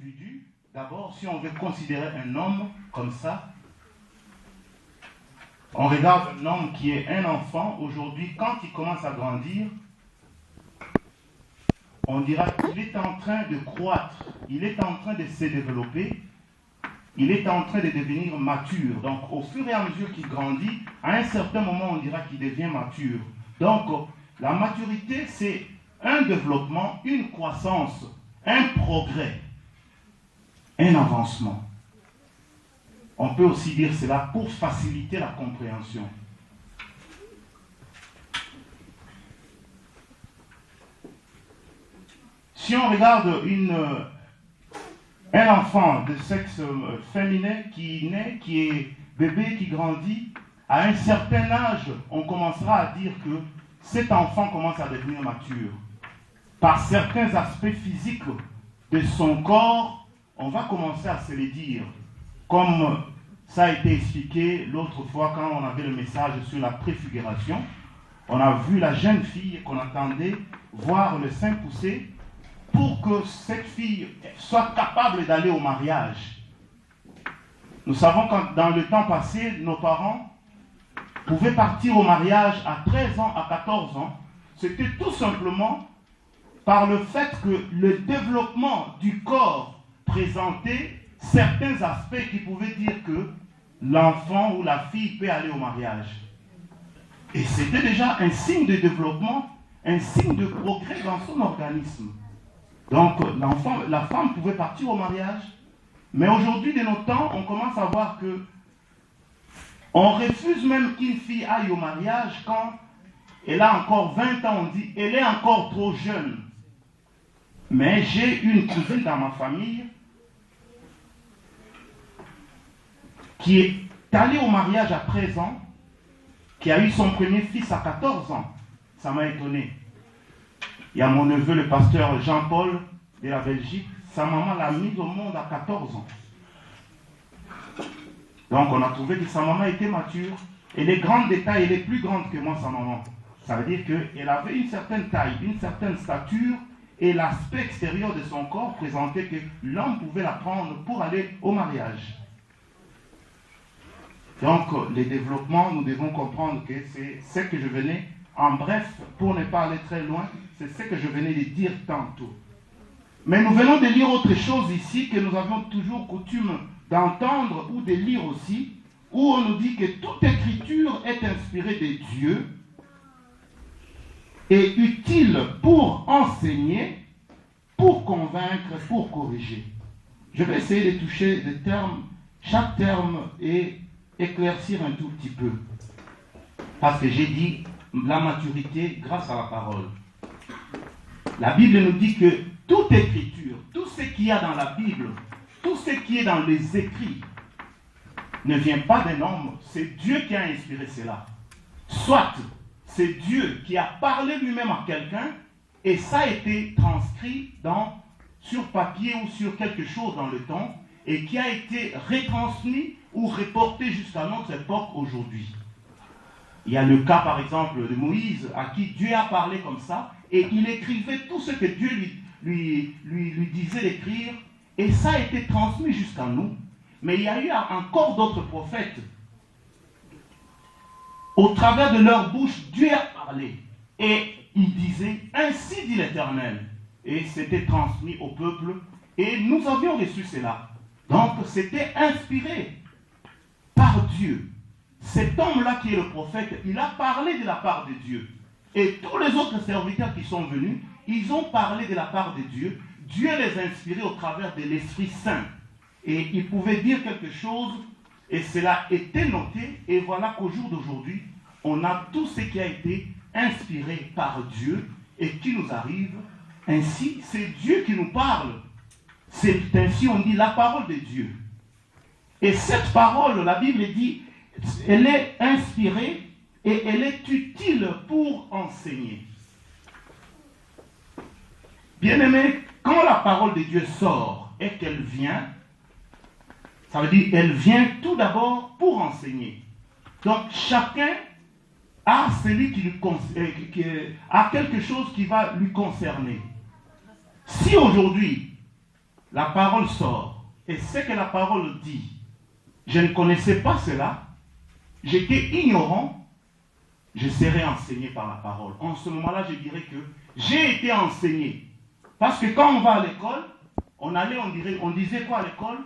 individu, d'abord, si on veut considérer un homme comme ça, on regarde un homme qui est un enfant, aujourd'hui, quand il commence à grandir, on dira qu'il est en train de croître, il est en train de se développer, il est en train de devenir mature. Donc, au fur et à mesure qu'il grandit, à un certain moment, on dira qu'il devient mature. Donc, la maturité, c'est un développement, une croissance, un progrès, un avancement. On peut aussi dire cela pour faciliter la compréhension. Si on regarde un enfant de sexe féminin qui naît, qui est bébé, qui grandit, à un certain âge, on commencera à dire que cet enfant commence à devenir mature. Par certains aspects physiques de son corps, on va commencer à se les dire. Comme ça a été expliqué l'autre fois quand on avait le message sur la préfiguration, on a vu la jeune fille qu'on attendait voir le sein pousser pour que cette fille soit capable d'aller au mariage. Nous savons que dans le temps passé, nos parents pouvaient partir au mariage à 13 ans, à 14 ans. C'était tout simplement par le fait que le développement du corps présentait certains aspects qui pouvaient dire que l'enfant ou la fille peut aller au mariage. Et c'était déjà un signe de développement, un signe de progrès dans son organisme. Donc l'enfant, la femme pouvait partir au mariage. Mais aujourd'hui, de nos temps, on commence à voir que on refuse même qu'une fille aille au mariage quand elle a encore 20 ans. On dit, elle est encore trop jeune. Mais j'ai une cousine dans ma famille qui est allée au mariage à 13 ans, qui a eu son premier fils à 14 ans. Ça m'a étonné. Il y a mon neveu, le pasteur Jean-Paul de la Belgique. Sa maman l'a mise au monde à 14 ans. Donc on a trouvé que sa maman était mature. Et les grandes détails, elle est plus grande que moi, sa maman. Ça veut dire qu'elle avait une certaine taille, une certaine stature, et l'aspect extérieur de son corps présentait que l'homme pouvait la prendre pour aller au mariage. Donc les développements, nous devons comprendre que c'est ce que je venais, en bref, pour ne pas aller très loin, c'est ce que je venais de dire tantôt. Mais nous venons de lire autre chose ici que nous avions toujours coutume d'entendre ou de lire aussi, où on nous dit que toute écriture est inspirée de Dieu et utile pour enseigner, pour convaincre, pour corriger. Je vais essayer de toucher des termes, chaque terme, et éclaircir un tout petit peu. Parce que j'ai dit la maturité grâce à la parole. La Bible nous dit que toute écriture, tout ce qu'il y a dans la Bible, tout ce qui est dans les écrits, ne vient pas d'un homme, c'est Dieu qui a inspiré cela. Soit c'est Dieu qui a parlé lui-même à quelqu'un et ça a été transcrit sur papier ou sur quelque chose dans le temps et qui a été retransmis ou reporté jusqu'à notre époque aujourd'hui. Il y a le cas par exemple de Moïse à qui Dieu a parlé comme ça et il écrivait tout ce que Dieu lui disait d'écrire et ça a été transmis jusqu'à nous. Mais il y a eu encore d'autres prophètes. Au travers de leur bouche, Dieu a parlé. Et il disait, ainsi dit l'Éternel. Et c'était transmis au peuple. Et nous avions reçu cela. Donc c'était inspiré par Dieu. Cet homme-là qui est le prophète, il a parlé de la part de Dieu. Et tous les autres serviteurs qui sont venus, ils ont parlé de la part de Dieu. Dieu les a inspirés au travers de l'Esprit Saint. Et ils pouvaient dire quelque chose, et cela était noté, et voilà qu'au jour d'aujourd'hui, on a tout ce qui a été inspiré par Dieu, et qui nous arrive. Ainsi, c'est Dieu qui nous parle. C'est ainsi, on dit, la parole de Dieu. Et cette parole, la Bible dit, elle est inspirée, et elle est utile pour enseigner. Bien-aimés, quand la parole de Dieu sort, et qu'elle vient, ça veut dire qu'elle vient tout d'abord pour enseigner. Donc chacun a celui qui a quelque chose qui va lui concerner. Si aujourd'hui, la parole sort. Et ce que la parole dit, je ne connaissais pas cela, j'étais ignorant, je serai enseigné par la parole. En ce moment-là, je dirais que j'ai été enseigné. Parce que quand on va à l'école, on disait quoi à l'école?